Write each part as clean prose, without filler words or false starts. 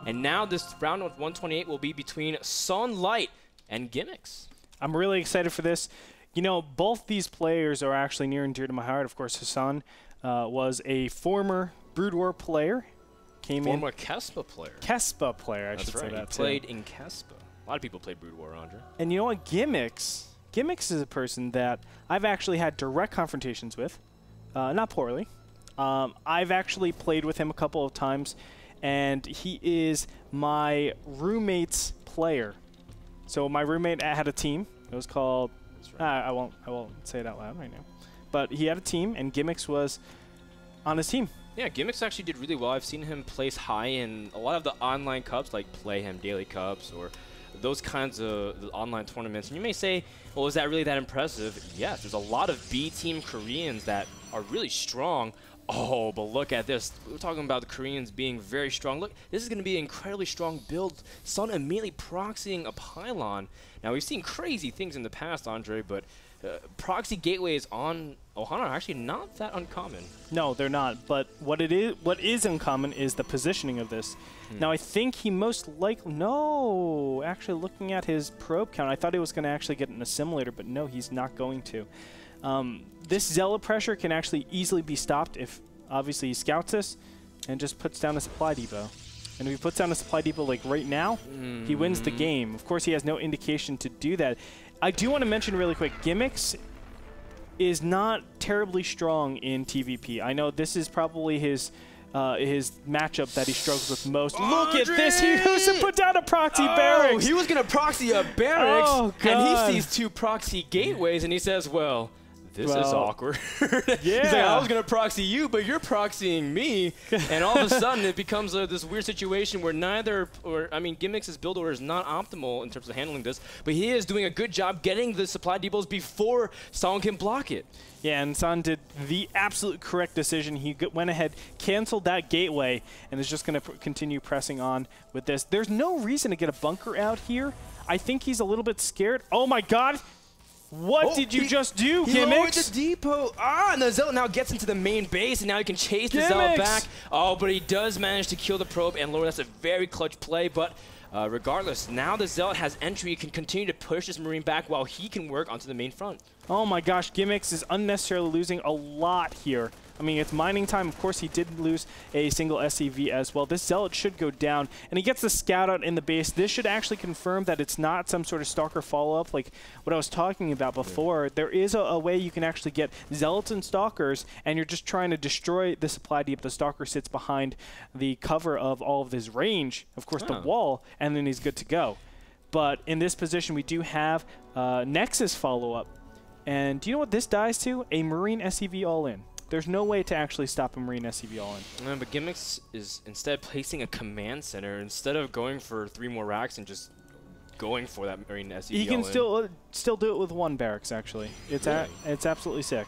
And now this round of 128 will be between Sson and Gimix. I'm really excited for this. You know, both these players are actually near and dear to my heart. Of course, Sson was a former Brood War player. Former Kespa player. Kespa player, I should say that He played in Kespa. A lot of people played Brood War, Andre. And you know what? Gimix is a person that I've actually had direct confrontations with. Not poorly. I've actually played with him a couple of times, and he is my roommate's player. So my roommate had a team. It was called... Right. I won't say it out loud right now. But he had a team, and Gimix was on his team. Yeah, Gimix actually did really well. I've seen him place high in a lot of the online cups, like Play Him Daily Cups, or those kinds of online tournaments. And you may say, well, is that really that impressive? Yes, there's a lot of B-team Koreans that are really strong. Oh, but look at this. We're talking about the Koreans being very strong. Look, this is going to be an incredibly strong build. Sson immediately proxying a pylon. Now, we've seen crazy things in the past, Andre, but proxy gateways on Ohana are actually not that uncommon. No, they're not. But what is uncommon is the positioning of this. Now, I think he most likely... No! Actually, looking at his probe count, I thought he was going to actually get an assimilator, but no, he's not going to. This Zealot pressure can actually easily be stopped if, obviously, he scouts this and just puts down a supply depot. And if he puts down a supply depot like right now, he wins the game. Of course, he has no indication to do that. I do want to mention really quick, Gimix is not terribly strong in TVP. I know this is probably his matchup that he struggles with most. Look at this! He was to put down a proxy barracks! He was going to proxy a barracks, and he sees two proxy gateways, and he says, well, this is awkward. Yeah. He's like, I was going to proxy you, but you're proxying me. And all of a sudden, it becomes this weird situation where Gimix's build order is not optimal in terms of handling this, but he is doing a good job getting the supply depots before Sson can block it. Yeah, and Sson did the absolute correct decision. He went ahead, canceled that gateway, and is just going to continue pressing on with this. There's no reason to get a bunker out here. I think he's a little bit scared. Oh, my God. What did you just do, Gimix? He lowered the depot. And the Zealot now gets into the main base, and now he can chase the Zealot back. Oh, but he does manage to kill the probe and lower. That's a very clutch play, but regardless, now the Zealot has entry. He can continue to push this Marine back while he can work onto the main front. Oh my gosh, Gimix is unnecessarily losing a lot here. I mean, it's mining time. Of course, he did lose a single SCV as well. This Zealot should go down, and he gets the scout out in the base. This should actually confirm that it's not some sort of Stalker follow-up like what I was talking about before. Yeah. There is a way you can actually get Zealots and Stalkers, and you're just trying to destroy the supply depot. The Stalker sits behind the cover of all of his range, of course, the wall, and then he's good to go. But in this position, we do have Nexus follow-up. And do you know what this dies to? A Marine SCV all-in. There's no way to actually stop a Marine SCV all-in. But Gimix is instead placing a command center instead of going for 3 more racks and just going for that Marine SCV He can still do it with 1 barracks, actually. It's it's absolutely sick.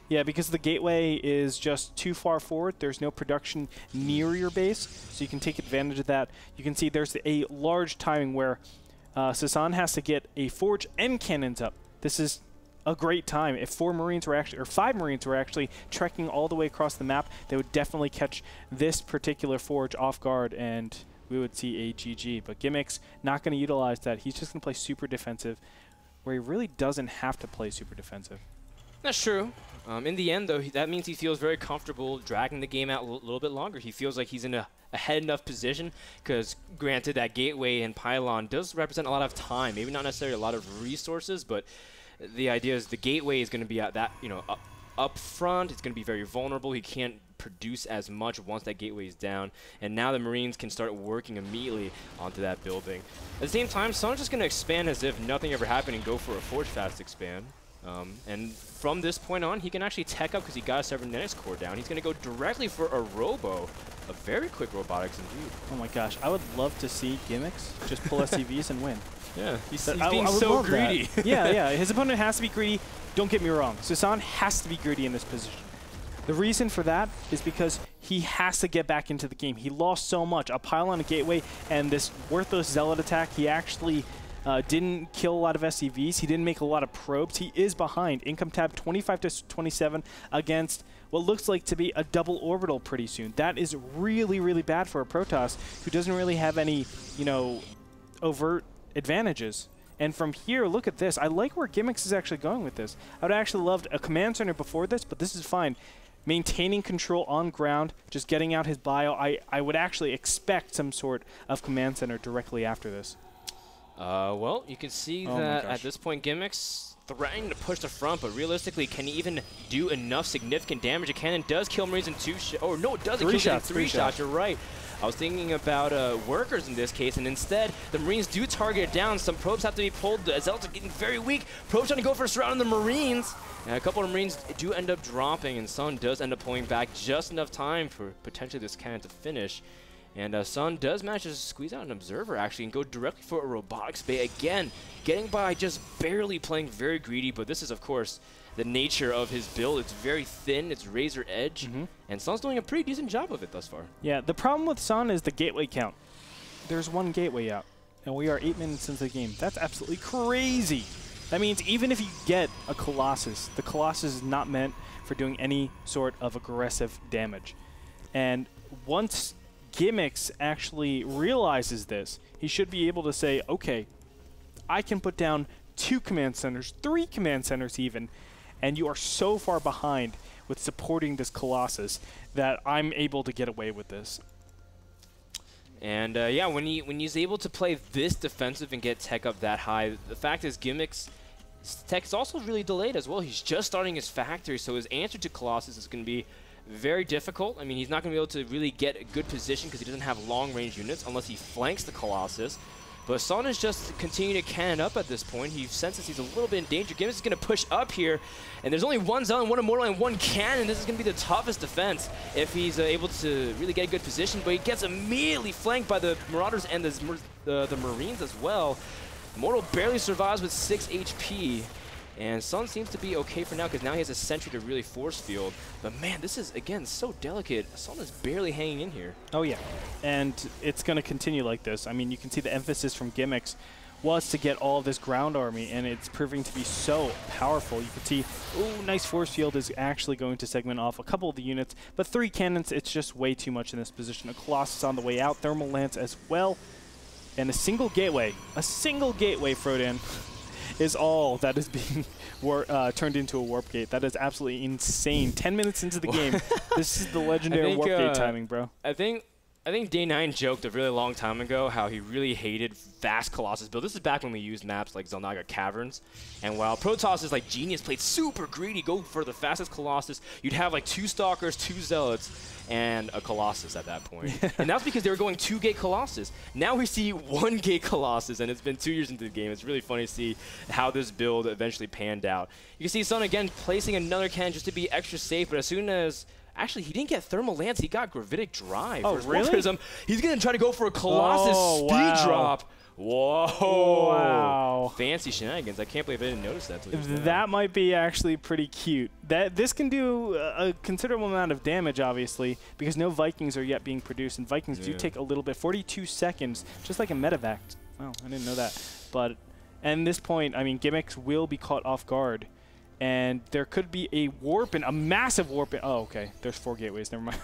Yeah, because the gateway is just too far forward. There's no production near your base, so you can take advantage of that. You can see there's a large timing where Sson has to get a forge and cannons up. This is a great time. If 4 Marines were actually, or 5 Marines were actually trekking all the way across the map, they would definitely catch this particular forge off guard, and we would see a GG. But Gimix not going to utilize that. He's just going to play super defensive, where he really doesn't have to play super defensive. That's true. In the end, though, that means he feels very comfortable dragging the game out a little bit longer. He feels like he's in a ahead enough position, because granted, that gateway and pylon does represent a lot of time, maybe not necessarily a lot of resources, but the idea is the gateway is going to be at that, up front. It's going to be very vulnerable. He can't produce as much once that gateway is down. And now the Marines can start working immediately onto that building. At the same time, Sonn's just going to expand as if nothing ever happened and go for a forge fast expand. And from this point on, he can actually tech up because he got a cybernetics core down. He's going to go directly for a robo. A very quick robotics indeed. Oh my gosh, I would love to see Gimix just pull SCVs and win. Yeah, he's being so greedy. Yeah, his opponent has to be greedy. Don't get me wrong. Sson has to be greedy in this position. The reason for that is because he has to get back into the game. He lost so much. A pylon, a gateway, and this worthless Zealot attack. He actually didn't kill a lot of SCVs. He didn't make a lot of probes. He is behind. Income tab 25 to 27 against what looks like to be a double orbital pretty soon. That is really, really bad for a Protoss who doesn't really have any, you know, overt advantages. And from here, look at this. I like where Gimix is actually going with this. I would actually loved a command center before this, but this is fine. Maintaining control on ground, just getting out his bio. I would actually expect some sort of command center directly after this. Well, you can see that at this point, Gimix threatening to push the front, but realistically, can he even do enough significant damage? A cannon does kill Marines in 2 shots. Oh, no, it doesn't. Three shots. Three shots, you're right. I was thinking about workers in this case, and instead, the Marines do target it down. Some probes have to be pulled. The Zealots are getting very weak. Probes trying to go for a surround on the Marines. And a couple of Marines do end up dropping, and Sson does end up pulling back just enough time for potentially this cannon to finish. And Sson does manage to squeeze out an observer, actually, and go directly for a robotics bay again, getting by just barely, playing very greedy. But this is, of course, the nature of his build. It's very thin, it's razor edge, and Son's doing a pretty decent job of it thus far. Yeah, the problem with Sson is the gateway count. There's 1 gateway out, and we are 8 minutes into the game. That's absolutely crazy. That means even if you get a Colossus, the Colossus is not meant for doing any sort of aggressive damage. And once Gimix actually realizes this, he should be able to say, okay, I can put down 2 command centers, 3 command centers even, and you are so far behind with supporting this Colossus that I'm able to get away with this. And yeah, when he's able to play this defensive and get tech up that high, the fact is Gimix tech is also really delayed as well. He's just starting his factory, so his answer to Colossus is going to be very difficult. I mean, he's not going to be able to really get a good position because he doesn't have long-range units unless he flanks the Colossus. But Sson is just continuing to cannon up at this point. He senses he's a little bit in danger. Gimix is going to push up here, and there's only 1 Zealot, 1 Immortal, and 1 cannon. This is going to be the toughest defense if he's able to really get a good position. But he gets immediately flanked by the Marauders and the Marines as well. Immortal barely survives with 6 HP. And Sson seems to be okay for now because now he has a sentry to really force field. But man, this is, again, so delicate. Sson is barely hanging in here. Oh yeah, and it's going to continue like this. I mean, you can see the emphasis from Gimix was to get all of this ground army, and it's proving to be so powerful. You can see, oh, nice force field is actually going to segment off a couple of the units, but 3 cannons, it's just way too much in this position. A Colossus on the way out, Thermal Lance as well, and a single gateway, Frodan, is all that is being turned into a warp gate. That is absolutely insane. 10 minutes into the game, this is the legendary warp gate timing, bro. I think Day9 joked a really long time ago how he really hated fast Colossus build. This is back when we used maps like Xel'Naga Caverns. And while Protoss' like Genius played super greedy, go for the fastest Colossus, you'd have like 2 Stalkers, 2 Zealots, and a Colossus at that point. And that's because they were going 2-gate Colossus. Now we see 1-gate Colossus, and it's been 2 years into the game. It's really funny to see how this build eventually panned out. You can see Sson again placing another cannon just to be extra safe, but as soon as... Actually, he didn't get Thermal Lance. He got Gravitic Drive. Oh, really? Prism. He's going to try to go for a Colossus speed drop. Whoa. Wow. Fancy shenanigans. I can't believe I didn't notice that. That might be actually pretty cute. This can do a considerable amount of damage, obviously, because no Vikings are yet being produced, and Vikings do take a little bit. 42 seconds, just like a medevac. Wow, I didn't know that. But at this point, I mean, Gimix will be caught off guard. And there could be a warp in, a massive warp in. Oh, okay. There's 4 gateways. Never mind.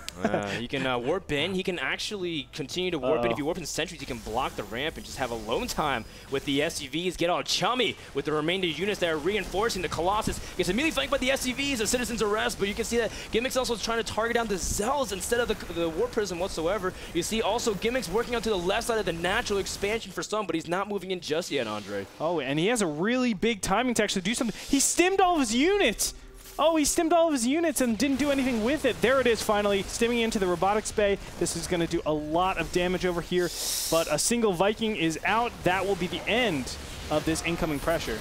He can warp in. He can actually continue to warp in. If you warp in sentries, he can block the ramp and just have alone time with the SUVs. Get all chummy with the remainder units that are reinforcing the Colossus. Gets immediately flanked by the SUVs, the Citizen's Arrest, but you can see that Gimix also is trying to target down the Zealots instead of the Warp Prism whatsoever. You see also Gimix working onto the left side of the natural expansion for Sson, but he's not moving in just yet, Andre. Oh, and he has a really big timing to actually do something. He stimmed all of his units. Oh, he stimmed all of his units and didn't do anything with it. There it is, finally, stimming into the robotics bay. This is going to do a lot of damage over here, but a single Viking is out. That will be the end of this incoming pressure.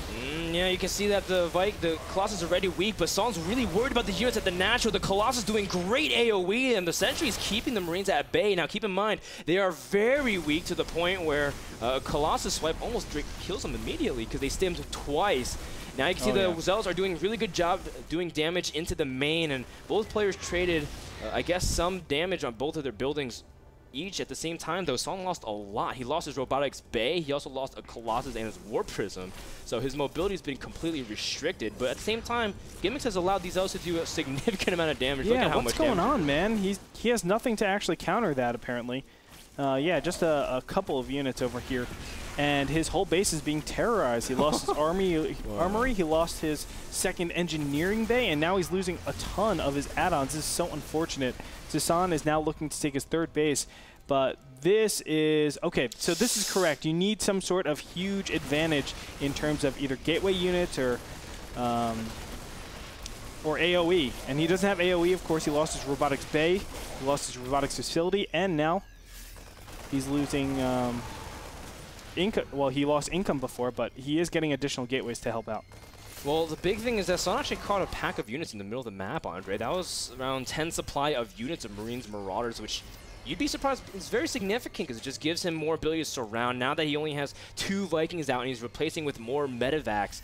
Yeah, you can see that the Colossus is already weak, but Sonn's really worried about the units at the natural. The Colossus doing great AoE, and the Sentry is keeping the Marines at bay. Now, keep in mind, they are very weak to the point where Colossus swipe almost kills them immediately because they stimmed twice. Now you can see the Zealots are doing a really good job doing damage into the main, and both players traded, I guess, some damage on both of their buildings each. At the same time, though, Sson lost a lot. He lost his Robotics Bay. He also lost a Colossus and his Warp Prism. So his mobility has been completely restricted. But at the same time, Gimix has allowed these elves to do a significant amount of damage. Yeah, Look at how what's much going damage on, man? He has nothing to actually counter that, apparently. Yeah, just a couple of units over here. And his whole base is being terrorized. He lost his armory, he lost his second engineering bay, and now he's losing a ton of his add-ons. This is so unfortunate. Sson is now looking to take his third base, but this is... Okay, so this is correct. You need some sort of huge advantage in terms of either gateway units or AoE. And he doesn't have AoE, of course. He lost his robotics bay, he lost his robotics facility, and now he's losing... income. Well, he lost income before, but he is getting additional gateways to help out. Well, the big thing is that Sson actually caught a pack of units in the middle of the map, Andre. That was around 10 supply of units of Marines Marauders, which you'd be surprised is very significant because it just gives him more ability to surround. Now that he only has 2 Vikings out and he's replacing with more Medivacs,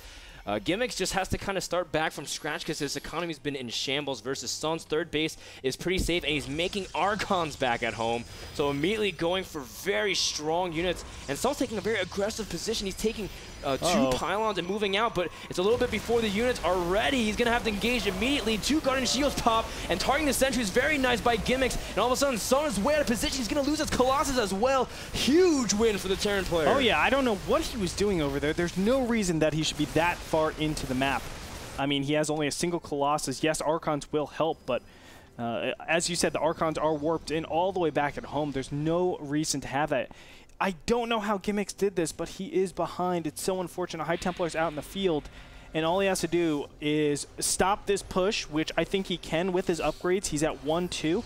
Gimix just has to kind of start back from scratch because his economy's been in shambles versus Son's third base is pretty safe, and he's making Archons back at home. So immediately going for very strong units, and Son's taking a very aggressive position. He's taking 2 pylons and moving out, but it's a little bit before the units are ready. He's going to have to engage immediately. 2 Guardian Shields pop, and targeting the sentries very nice by Gimix, and all of a sudden Sson is way out of position. He's going to lose his Colossus as well. Huge win for the Terran player. Oh yeah, I don't know what he was doing over there. There's no reason that he should be that far into the map. I mean, he has only a single Colossus. Yes, Archons will help, but as you said, the Archons are warped in all the way back at home. There's no reason to have that. I don't know how Gimix did this, but he is behind. It's so unfortunate. High Templar's out in the field, and all he has to do is stop this push, which I think he can with his upgrades. He's at 1-2.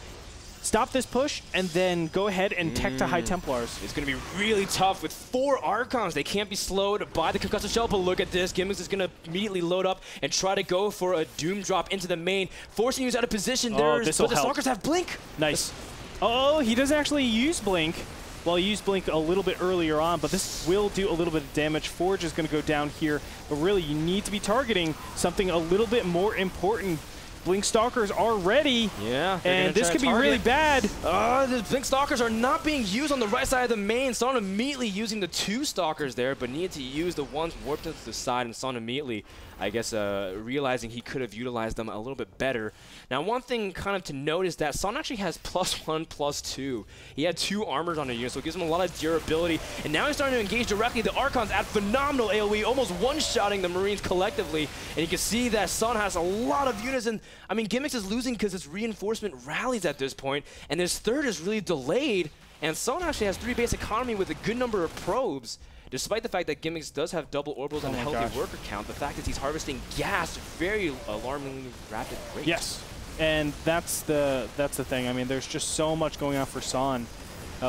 Stop this push, and then go ahead and tech to High Templars. It's going to be really tough with 4 Archons. They can't be slowed by the Concussive Shell, but look at this. Gimix is going to immediately load up and try to go for a Doom Drop into the main, forcing you out of position. But the Stalkers have Blink. Nice. Oh, he doesn't actually use Blink. Well, he used Blink a little bit earlier on, but this will do a little bit of damage. Forge is going to go down here, but really you need to be targeting something a little bit more important. Blink Stalkers are ready. Yeah, and this could be really bad. The Blink Stalkers are not being used on the right side of the main. Sson immediately using the 2 Stalkers there, but needed to use the ones warped to the side, and Sson immediately, I guess, realizing he could have utilized them a little bit better. Now, one thing kind of to note is that Sson actually has +1, +2. He had 2 armors on the unit, so it gives him a lot of durability. And now he's starting to engage directly. The Archons at phenomenal AoE, almost one-shotting the Marines collectively. And you can see that Sson has a lot of units. And I mean, Gimix is losing because his reinforcement rallies at this point, and his third is really delayed. And Sson actually has 3 base economy with a good number of probes. Despite the fact that Gimix does have double orbitals and a healthy worker count, the fact is he's harvesting gas very alarmingly rapid rate. Yes, and that's the thing. I mean, there's just so much going on for Sson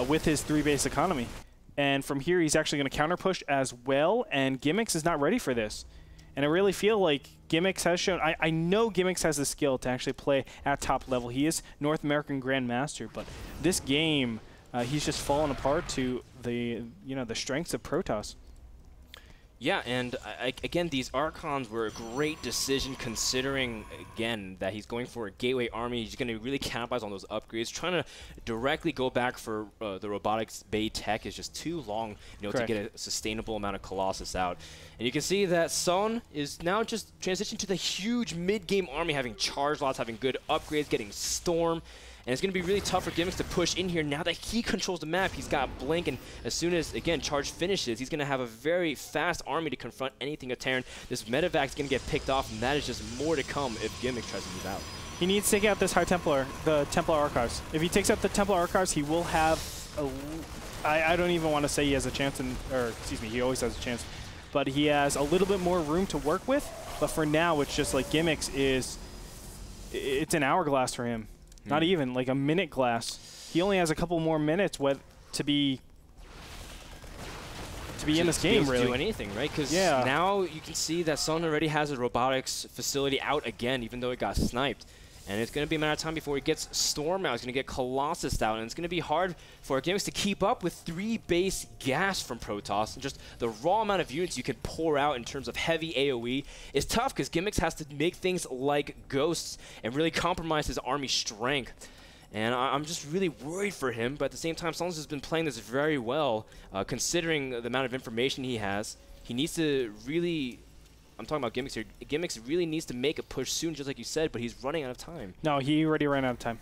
with his 3 base economy. And from here, he's actually going to counter push as well, and Gimix is not ready for this. And I really feel like Gimix has shown, I know Gimix has the skill to actually play at top level. He is North American Grandmaster, but this game, he's just fallen apart to the strengths of Protoss. Yeah, and again, these Archons were a great decision considering, again, that he's going for a gateway army. He's going to really capitalize on those upgrades. Trying to directly go back for the robotics bay tech is just too long, to get a sustainable amount of Colossus out. And you can see that Sson is now just transitioning to the huge mid-game army, having charge lots, having good upgrades, getting Storm. And it's going to be really tough for Gimix to push in here now that he controls the map. He's got Blink, and as soon as, again, charge finishes, he's going to have a very fast army to confront anything of Terran. This Medevac is going to get picked off, and that is just more to come if Gimix tries to move out. He needs to take out this High Templar, the Templar Archives. If he takes out the Templar Archives, he will have I don't even want to say he has a chance, or excuse me, he always has a chance. But he has a little bit more room to work with. But for now, it's just like Gimix it's an hourglass for him. Not even, like a minute glass. He only has a couple more minutes to be in this game, really. To do anything, right? Because now you can see that Sson already has a robotics facility out again, even though it got sniped. And it's going to be a matter of time before he gets Storm out. He's going to get Colossus out. And it's going to be hard for Gimix to keep up with 3 base gas from Protoss. And just the raw amount of units you can pour out in terms of heavy AoE is tough because Gimix has to make things like Ghosts and really compromise his army strength. And I'm just really worried for him, but at the same time, Sson has been playing this very well, considering the amount of information he has. He needs to really, I'm talking about Gimix here, Gimix really needs to make a push soon, just like you said, but he's running out of time. No, he already ran out of time.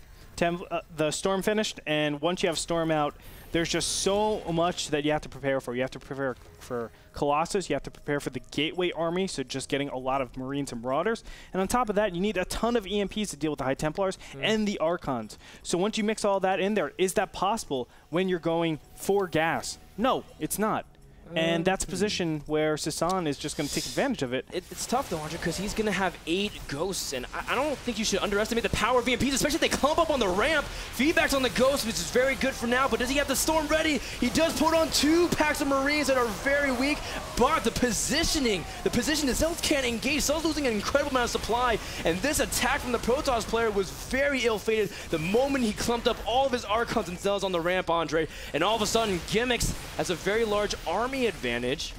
The Storm finished, and once you have Storm out, there's just so much that you have to prepare for. You have to prepare for Colossus, you have to prepare for the Gateway Army, so just getting a lot of Marines and Marauders. And on top of that, you need a ton of EMPs to deal with the High Templars and the Archons. So once you mix all that in there, is that possible when you're going for gas? No, it's not. And that's a position where Sson is just going to take advantage of it. It's tough, though, Andre, because he's going to have 8 Ghosts, and I don't think you should underestimate the power of EMPs, especially if they clump up on the ramp. Feedback's on the Ghost, which is very good for now, but does he have the Storm ready? He does put on 2 packs of Marines that are very weak, but the position, the Zealots can't engage. Zealots losing an incredible amount of supply, and this attack from the Protoss player was very ill-fated the moment he clumped up all of his Archons and Zealots on the ramp, Andre, and all of a sudden, Gimix has a very large army advantage,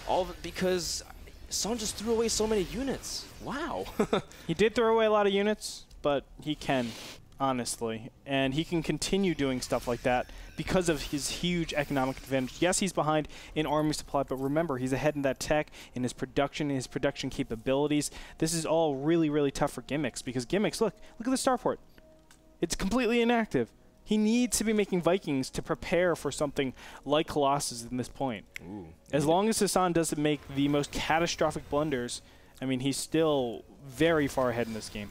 all of it because Sson just threw away so many units. Wow. He did throw away a lot of units, but he can, honestly. And he can continue doing stuff like that because of his huge economic advantage. Yes, he's behind in army supply, but remember, he's ahead in that tech, in his production capabilities. This is all really, really tough for Gimix because Gimix, look at the starport. It's completely inactive. He needs to be making Vikings to prepare for something like Colossus in this point. Ooh. As long as Sson doesn't make the most catastrophic blunders, I mean, he's still very far ahead in this game.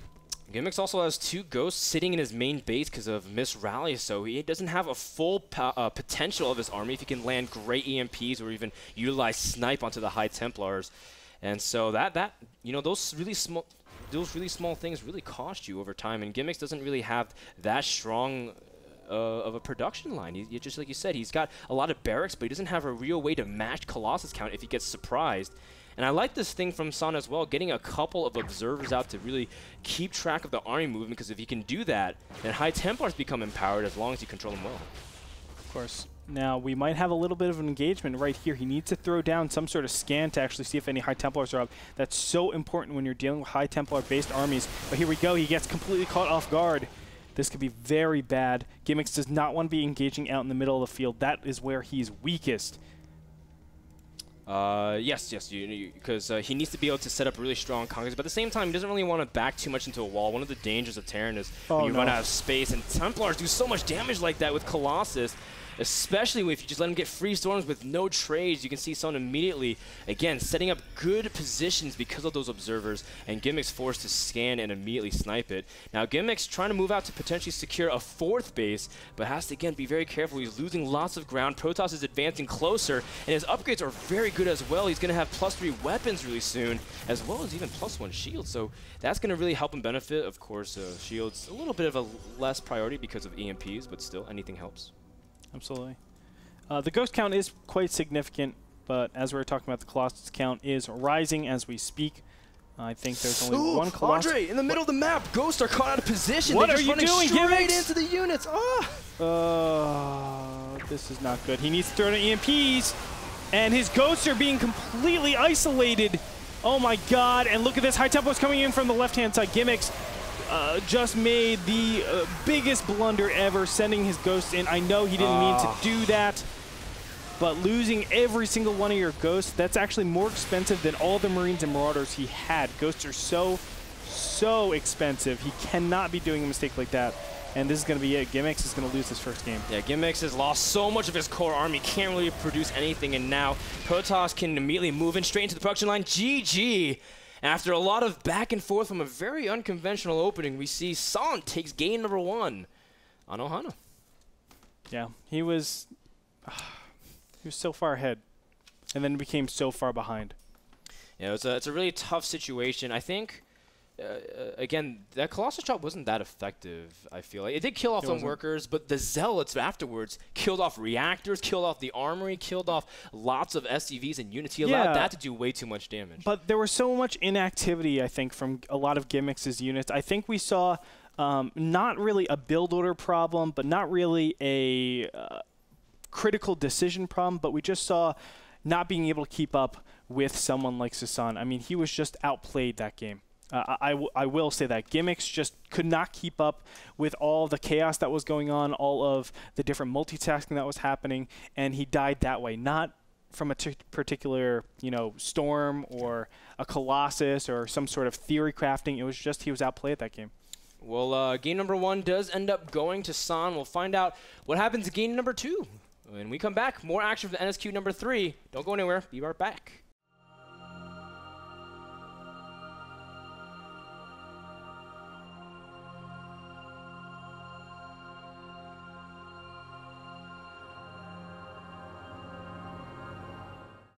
Gimix also has 2 Ghosts sitting in his main base because of misrally, so he doesn't have a full potential of his army if he can land great EMPs or even utilize Snipe onto the High Templars. And so those really small things really cost you over time, and Gimix doesn't really have that strong of a production line. He just like you said, he's got a lot of barracks, but he doesn't have a real way to match Colossus count if he gets surprised. And I like this thing from Sson as well, getting a couple of observers out to really keep track of the army movement, because if he can do that, then High Templars become empowered as long as you control them well. Of course. Now, we might have a little bit of an engagement right here. He needs to throw down some sort of scan to actually see if any High Templars are up. That's so important when you're dealing with High Templar-based armies. But here we go. He gets completely caught off guard. This could be very bad. Gimix does not want to be engaging out in the middle of the field. That is where he's weakest. Yes, because he needs to be able to set up really strong conquers, but at the same time, he doesn't really want to back too much into a wall. One of the dangers of Terran is when you run out of space, and Templars do so much damage like that with Colossus, especially if you just let him get free storms with no trades. You can see Sson immediately, again, setting up good positions because of those observers, and Gimix forced to scan and immediately snipe it. Now, Gimix trying to move out to potentially secure a 4th base, but has to, again, be very careful. He's losing lots of ground. Protoss is advancing closer, and his upgrades are very good as well. He's going to have +3 weapons really soon, as well as even +1 shield, so that's going to really help him benefit. Of course, shields a little bit of a less priority because of EMPs, but still, anything helps. Absolutely. The Ghost count is quite significant, but as we were talking about, the Colossus count is rising as we speak. I think there's only one Colossus. Andre, in the middle of the map, Ghosts are caught out of position. What They're are just you doing, straight Gimix? into the units. This is not good. He needs to throw in EMPs, and his Ghosts are being completely isolated. Oh my god, and look at this. High Templars coming in from the left-hand side. Gimix just made the biggest blunder ever, sending his Ghosts in. I know he didn't mean to do that, but losing every single one of your Ghosts, that's actually more expensive than all the Marines and Marauders he had. Ghosts are so expensive. He cannot be doing a mistake like that. And this is going to be it. Gimix is going to lose his first game. Yeah, Gimix has lost so much of his core army, can't really produce anything, and now Protoss can immediately move in straight into the production line. GG! After a lot of back and forth from a very unconventional opening, we see Sson takes game number 1 on Ohana. Yeah, he was so far ahead, and then became so far behind. Yeah, it's a really tough situation. I think, again, that Colossus drop wasn't that effective, I feel like. It did kill off some workers, but the Zealots afterwards killed off reactors, killed off the armory, killed off lots of SCVs and units. He allowed that to do way too much damage. But there was so much inactivity, I think, from a lot of Gimix's units. I think we saw not really a build order problem, but not really a critical decision problem, but we just saw not being able to keep up with someone like Sson. I mean, he was just outplayed that game. I will say that Gimix just could not keep up with all the chaos that was going on, all of the different multitasking that was happening, and he died that way. Not from a particular, storm or a Colossus or some sort of theory crafting. It was just he was outplayed that game. Well, game number 1 does end up going to Sson. We'll find out what happens in game number 2. When we come back, more action for the NSQ number 3. Don't go anywhere. Be right back.